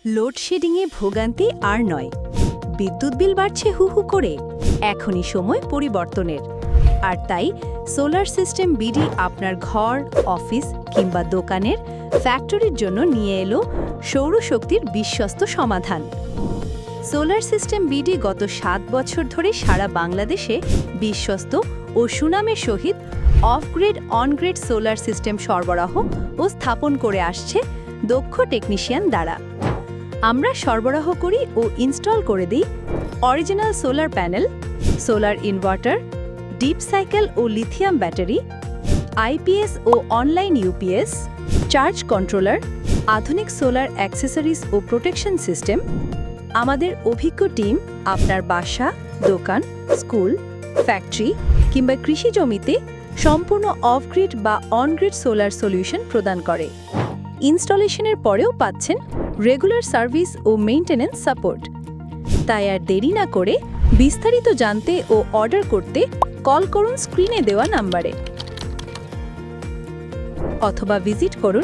লোডশেডিংয়ে ভোগান্তি আর নয়। বিদ্যুৎ বিল বাড়ছে হু হু করে। এখনই সময় পরিবর্তনের। আর তাই সোলার সিস্টেম বিডি আপনার ঘর, অফিস কিংবা দোকানের, ফ্যাক্টরির জন্য নিয়ে এলো সৌরশক্তির বিশ্বস্ত সমাধান। সোলার সিস্টেম বিডি গত 7 বছর ধরে সারা বাংলাদেশে বিশ্বস্ত ও সুনামের সহিত অফ-গ্রিড অন-গ্রিড সোলার সিস্টেম সরবরাহ ও স্থাপন করে আসছে দক্ষ টেকনিশিয়ান দ্বারা। আমরা সরবরাহ করি ও ইনস্টল করে দিই original solar panel, solar inverter, deep cycle ও লিথিয়াম ব্যাটারি, আইপিএস ও অনলাইন ইউপিএস, চার্জ কন্ট্রোলার, আধুনিক সোলার অ্যাক্সেসরিজ ও প্রোটেকশন সিস্টেম। আমাদের অভিজ্ঞ টিম আপনার বাসা, দোকান, স্কুল, ফ্যাক্টরি কিংবা কৃষি জমিতে সম্পূর্ণ অফ-গ্রিড বা অন-গ্রিড সোলার সলিউশন প্রদান করে। ইনস্টলেশনের পরেও পাচ্ছেন রেগুলার সার্ভিস ও মেইনটেনেন্স সাপোর্ট। তাই আর দেরি না করে বিস্তারিত জানতে ও অর্ডার করতে কল করুন স্ক্রিনে দেওয়া নাম্বারে, অথবা ভিজিট করুন